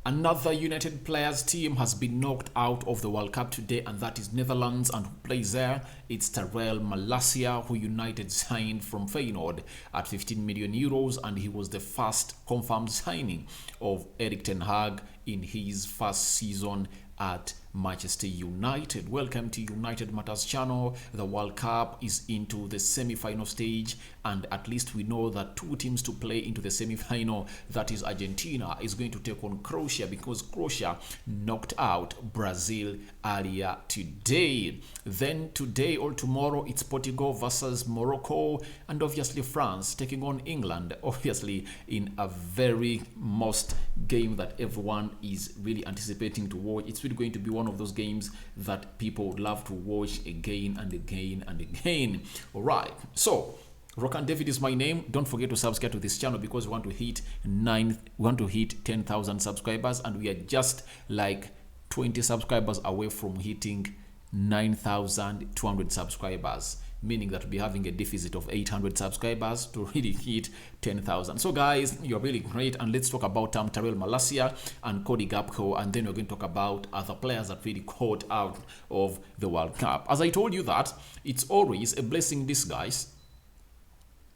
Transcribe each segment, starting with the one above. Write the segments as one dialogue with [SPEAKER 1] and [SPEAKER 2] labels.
[SPEAKER 1] Another United players team has been knocked out of the World Cup today, and that is Netherlands. And who plays there? It's Malacia, who United signed from Feyenoord at 15 million euros, and he was the first confirmed signing of Erik ten Hag in his first season at Manchester United. Welcome to United Matters channel. The World Cup is into the semi-final stage, and at least we know that two teams to play into the semi-final, that is Argentina, is going to take on Croatia, because Croatia knocked out Brazil earlier today. Then today or tomorrow, it's Portugal versus Morocco, and obviously France taking on England, obviously in a very most game that everyone is really anticipating to watch. It's really going to be one of those games that people would love to watch again and again and again. All right, so Rokan David is my name. Don't forget to subscribe to this channel, because we want to hit 10,000 subscribers, and we are just like 20 subscribers away from hitting 9,200 subscribers, meaning that we'll be having a deficit of 800 subscribers to really hit 10,000. So guys, you're really great, and let's talk about Malacia and Cody Gakpo, and then we're going to talk about other players that really caught out of the World Cup. As I told you that it's always a blessing in disguise.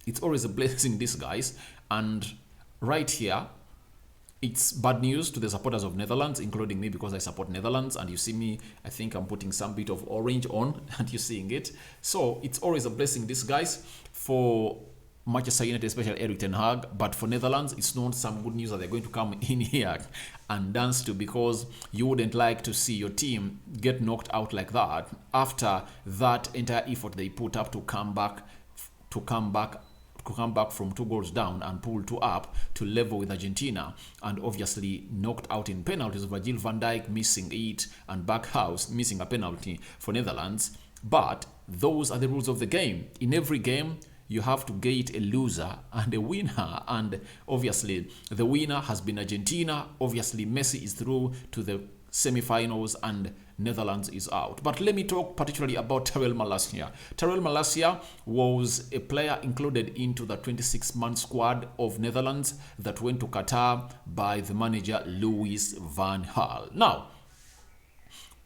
[SPEAKER 1] It's always a blessing in disguise, and right here, it's bad news to the supporters of Netherlands, including me, because I support Netherlands, and you see me, I think I'm putting some bit of orange on, and you're seeing it. So it's always a blessing in disguise for Manchester United, especially Erik ten Hag, but for Netherlands, it's not some good news that they're going to come in here and dance to, because you wouldn't like to see your team get knocked out like that after that entire effort they put up to come back from 2 goals down and pull 2 up to level with Argentina, and obviously knocked out in penalties. Virgil van Dijk missing it, and Backhouse missing a penalty for Netherlands. But those are the rules of the game. In every game, you have to get a loser and a winner, and obviously the winner has been Argentina. Obviously Messi is through to the semi-finals and Netherlands is out. But let me talk particularly about Malacia. Malacia was a player included into the 26-man squad of Netherlands that went to Qatar by the manager Louis van Gaal. Now,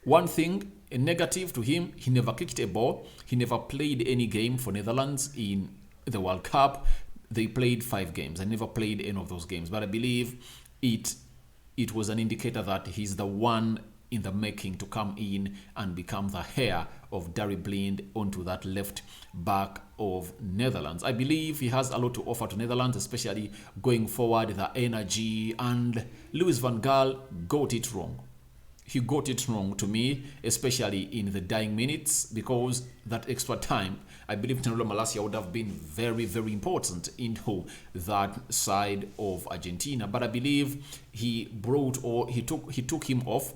[SPEAKER 1] one thing, a negative to him, he never kicked a ball. He never played any game for Netherlands in the World Cup. They played 5 games. I never played any of those games, but I believe it was an indicator that he's the one in the making to come in and become the heir of Daley Blind onto that left back of Netherlands. I believe he has a lot to offer to Netherlands, especially going forward, the energy, and Louis van Gaal got it wrong. He got it wrong to me, especially in the dying minutes, because that extra time, I believe Malacia would have been very, very important into that side of Argentina. But I believe he took him off.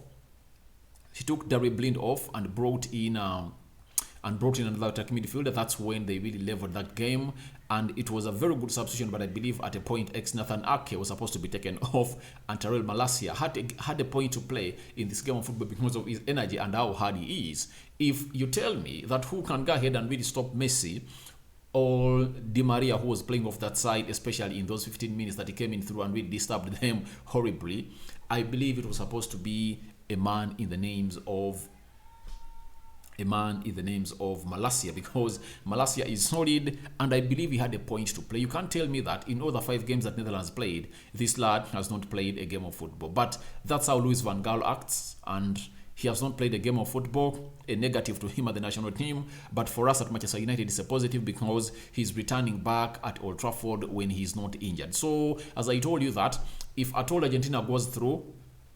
[SPEAKER 1] He took Daley Blind off and brought in another attacking midfielder. That's when they really leveled that game, and it was a very good substitution. But I believe at a point, Nathan Ake was supposed to be taken off, and Malacia had a point to play in this game of football because of his energy and how hard he is. If you tell me that who can go ahead and really stop Messi or Di Maria, who was playing off that side, especially in those 15 minutes that he came in through and really disturbed them horribly, I believe it was supposed to be a man in the names of Malacia, because Malacia is solid, and I believe he had a point to play. You can't tell me that in all the 5 games that Netherlands played, this lad has not played a game of football. But that's how Louis van Gaal acts, and he has not played a game of football. A negative to him at the national team, but for us at Manchester United, it's a positive, because he's returning back at Old Trafford when he's not injured. So, as I told you that, if at all Argentina goes through,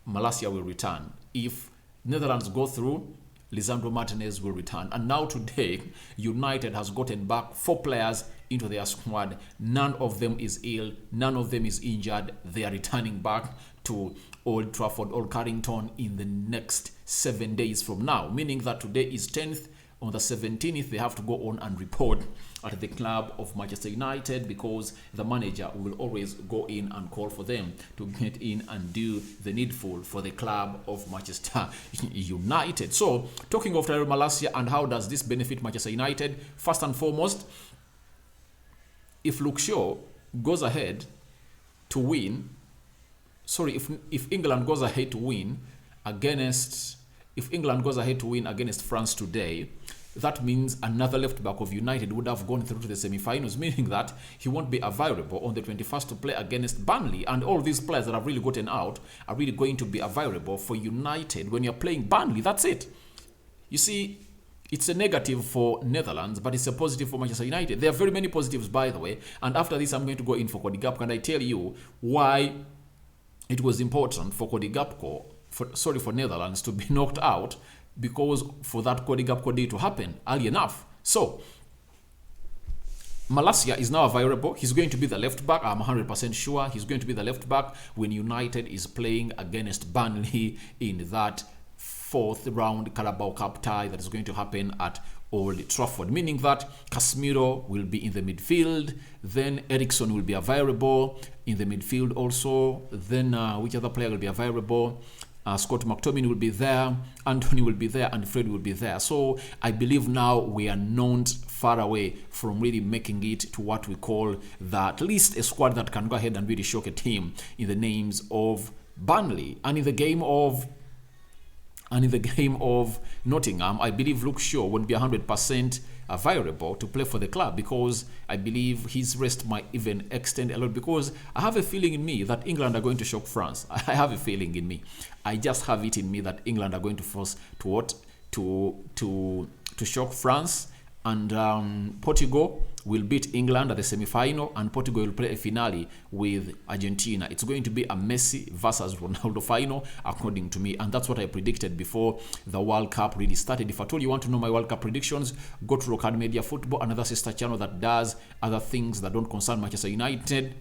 [SPEAKER 1] Malacia will return. If Netherlands go through, Lisandro Martinez will return. And now today, United has gotten back 4 players into their squad. None of them is ill. None of them is injured. They are returning back to Old Trafford, Old Carrington, in the next 7 days from now. Meaning that today is 10th. On the 17th, they have to go on and report at the club of Manchester United, because the manager will always go in and call for them to get in and do the needful for the club of Manchester United. So, talking of Malacia and how does this benefit Manchester United, first and foremost, if Luke Shaw goes ahead to win sorry, if England goes ahead to win against France today, that means another left back of United would have gone through to the semi-finals, meaning that he won't be available on the 21st to play against Burnley. And all these players that have really gotten out are really going to be available for United when you're playing Burnley. That's it. You see, it's a negative for Netherlands, but it's a positive for Manchester United. There are very many positives, by the way. And after this, I'm going to go in for Cody Gakpo, and I tell you why it was important for Cody Gakpo, for Netherlands to be knocked out, because for that Cody Gakpo day to happen early enough. So, Malacia is now available. He's going to be the left back. I'm 100% sure he's going to be the left back when United is playing against Burnley in that fourth round Carabao Cup tie that is going to happen at Old Trafford, meaning that Casemiro will be in the midfield, then Eriksen will be available in the midfield also, then which other player will be available? Scott McTominay will be there, Anthony will be there, and Fred will be there. So I believe now we are not far away from really making it to what we call at least a squad that can go ahead and really shock a team in the names of Burnley. And in the game of Nottingham, I believe Luke Shaw won't be 100% available to play for the club, because I believe his rest might even extend a lot, because I have a feeling in me that England are going to shock France. I have a feeling in me. I just have it in me that England are going to force to shock France, and Portugal will beat England at the semi-final, and Portugal will play a finale with Argentina. It's going to be a Messi versus Ronaldo final, according to me, and that's what I predicted before the World Cup really started. If at all you want to know my World Cup predictions, go to Rocard Media Football, another sister channel that does other things that don't concern Manchester United.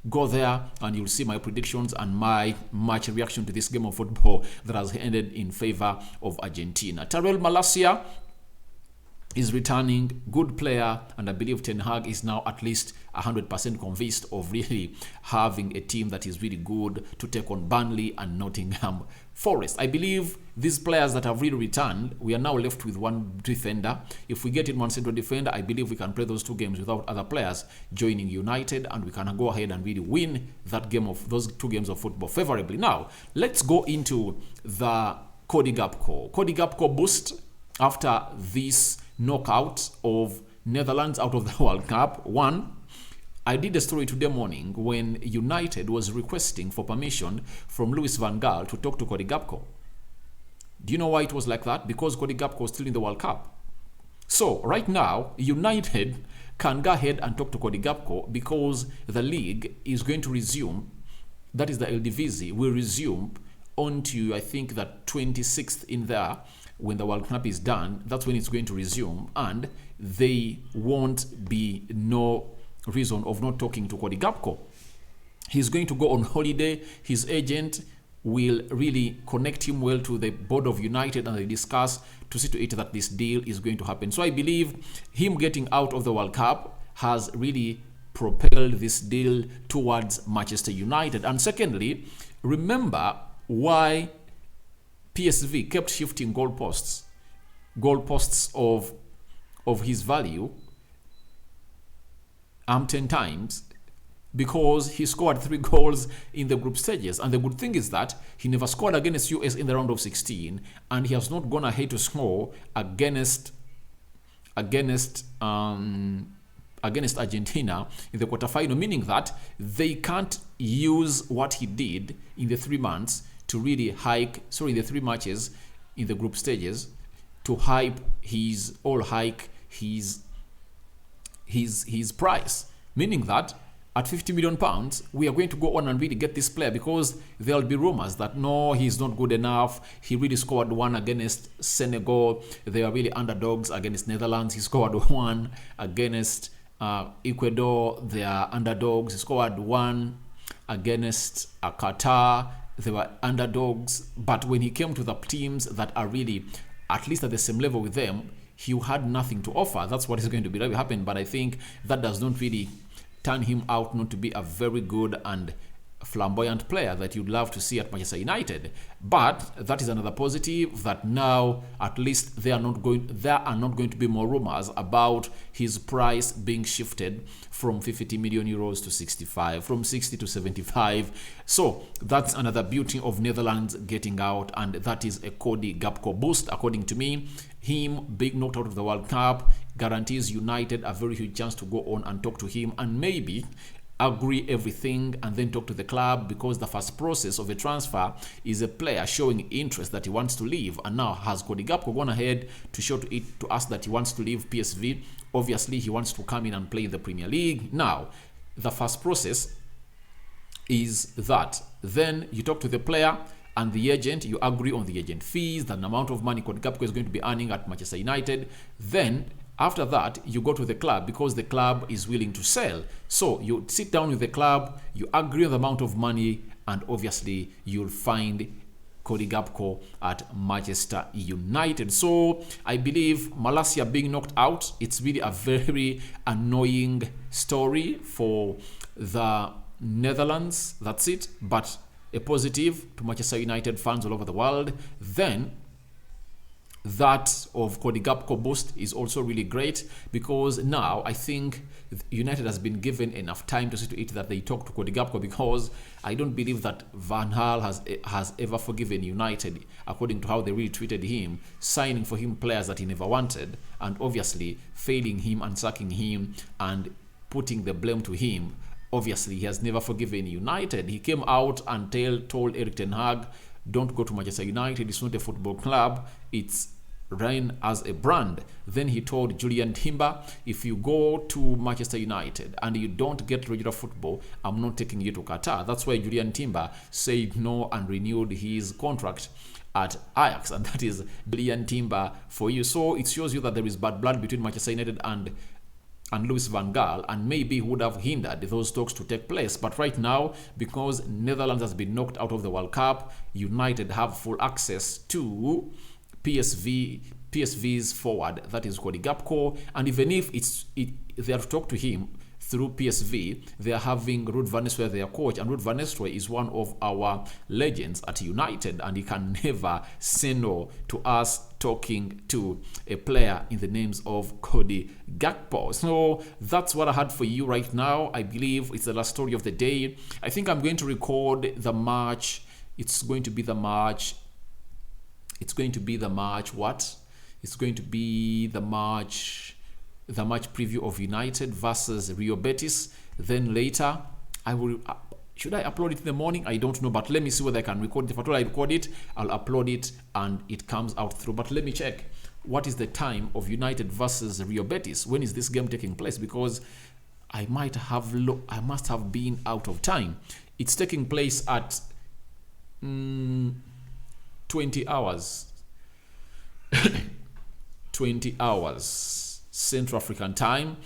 [SPEAKER 1] Go there and you'll see my predictions and my match reaction to this game of football that has ended in favor of Argentina. Tyrell Malacia is returning, good player, and I believe Ten Hag is now at least 100% convinced of really having a team that is really good to take on Burnley and Nottingham Forest. I believe these players that have really returned, we are now left with one defender. If we get in one central defender, I believe we can play those two games without other players joining United, and we can go ahead and really win that game of those two games of football favorably. Now, let's go into the Cody Gakpo. Cody Gakpo boost after this knockout of Netherlands out of the World Cup. One, I did a story today morning when United was requesting for permission from Louis van Gaal to talk to Cody Gakpo. Do you know why it was like that? Because Cody Gakpo was still in the World Cup. So right now, United can go ahead and talk to Cody Gakpo because the league is going to resume, that is the Eredivisie, will resume onto, I think, the 26th in there. When the World Cup is done, that's when it's going to resume, and they won't be no reason of not talking to Cody Gakpo. He's going to go on holiday. His agent will really connect him well to the board of United, and they discuss to see to it that this deal is going to happen. So I believe him getting out of the World Cup has really propelled this deal towards Manchester United. And secondly, remember why PSV kept shifting goalposts of his value 10 times, because he scored 3 goals in the group stages. And the good thing is that he never scored against US in the round of 16, and he has not gone ahead to score against Argentina in the quarterfinal, meaning that they can't use what he did in the 3 months to really in the 3 matches in the group stages to hike his price, meaning that at £50 million we are going to go on and really get this player, because there'll be rumors that no, he's not good enough. He really scored 1 against Senegal. They are really underdogs against Netherlands. He scored 1 against Ecuador. They are underdogs. He scored 1 against Qatar. They were underdogs, but when he came to the teams that are really at least at the same level with them, he had nothing to offer. That's what is going to be happen. But I think that does not really turn him out not to be a very good and flamboyant player that you'd love to see at Manchester United. But that is another positive, that now at least there are not going to be more rumors about his price being shifted from 50 million euros to 65, from 60 to 75. So that's another beauty of Netherlands getting out, and that is a Cody Gakpo boost, according to me. Him being knocked out of the World Cup guarantees United a very huge chance to go on and talk to him and maybe agree everything and then talk to the club, because the first process of a transfer is a player showing interest that he wants to leave. And now has Cody Gakpo gone ahead to show to us that he wants to leave PSV? Obviously he wants to come in and play in the Premier League. Now the first process is that then you talk to the player and the agent, you agree on the agent fees, the amount of money Cody Gakpo is going to be earning at Manchester United. Then after that, you go to the club because the club is willing to sell. So you sit down with the club, you agree on the amount of money, and obviously you'll find Cody Gakpo at Manchester United. So I believe Malacia being knocked out, it's really a very annoying story for the Netherlands. That's it. But a positive to Manchester United fans all over the world. Then that of Cody Gakpo boost is also really great, because now I think United has been given enough time to see to it that they talk to Cody Gakpo, because I don't believe that Van Gaal has ever forgiven United, according to how they really treated him, signing for him players that he never wanted, and obviously failing him and sacking him and putting the blame to him. Obviously he has never forgiven United. He came out and told Erik ten Hag, don't go to Manchester United, it's not a football club, it's run as a brand. Then he told Julian Timber, if you go to Manchester United and you don't get regular football, I'm not taking you to Qatar. That's why Julian Timber said no and renewed his contract at Ajax, and that is Julian Timber for you. So it shows you that there is bad blood between Manchester United and Louis van Gaal, and maybe would have hindered those talks to take place. But right now, because Netherlands has been knocked out of the World Cup, United have full access to PSV's forward, that is Cody Gakpo, and even if they have talked to him through PSV, they are having Ruud van Nistelrooy their coach, and Ruud van Nistelrooy is one of our legends at United, and he can never say no to us talking to a player in the names of Cody Gakpo. So that's what I had for you right now. I believe it's the last story of the day. I think I'm going to record the match. It's going to be the match preview of United versus Real Betis. Then later I will should I upload it in the morning? I don't know, but let me see whether I can record it. If at all I record it, I'll upload it and it comes out through. But let me check what is the time of United versus Real Betis. When is this game taking place? Because I must have been out of time. It's taking place at 20 hours 20 hours Central African time.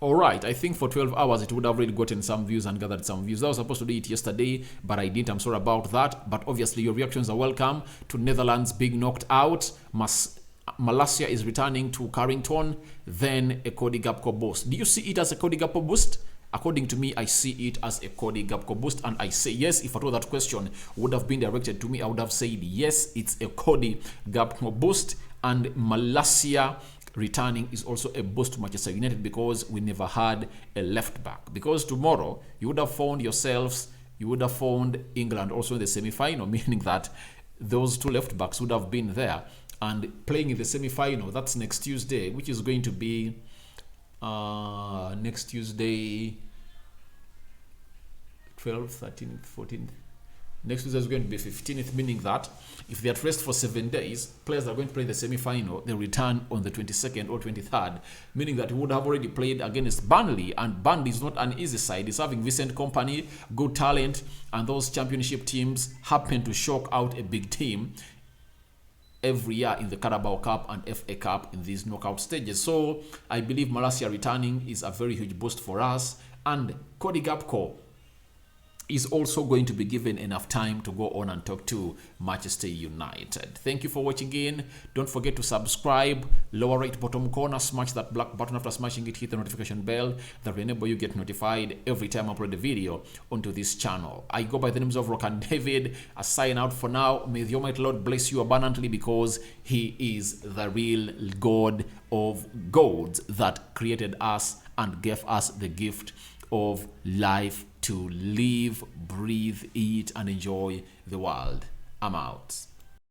[SPEAKER 1] Alright, I think for 12 hours it would have really gotten some views and gathered some views. I was supposed to do it yesterday, but I didn't. I'm sorry about that. But obviously your reactions are welcome to Netherlands being knocked out. Malacia is returning to Carrington, then a Cody Gakpo boost. Do you see it as a Cody Gakpo boost? According to me, I see it as a Cody Gakpo boost, and I say yes. If at all that question would have been directed to me, I would have said yes, it's a Cody Gakpo boost. And Malacia returning is also a boost to Manchester United, because we never had a left back. Because tomorrow you would have found England also in the semi-final, meaning that those two left backs would have been there and playing in the semi-final. That's next Tuesday, which is going to be next Tuesday, 12th, 13th, 14th. Next Tuesday is going to be 15th, meaning that if they are rest for 7 days, players are going to play the semi-final. They return on the 22nd or 23rd, meaning that we would have already played against Burnley, and Burnley is not an easy side. It's having Vincent Kompany, good talent, and those championship teams happen to shock out a big team every year in the Carabao Cup and FA Cup in these knockout stages. So I believe Malacia returning is a very huge boost for us, and Cody Gakpo is also going to be given enough time to go on and talk to Manchester United. Thank you for watching in. Don't forget to subscribe. Lower right bottom corner, smash that black button. After smashing it, hit the notification bell that will enable you get notified every time I upload a video onto this channel. I go by the names of Rock and David. I sign out for now. May the Almighty Lord bless you abundantly, because He is the real God of gods that created us and gave us the gift of life to live, breathe, eat, and enjoy the world. I'm out.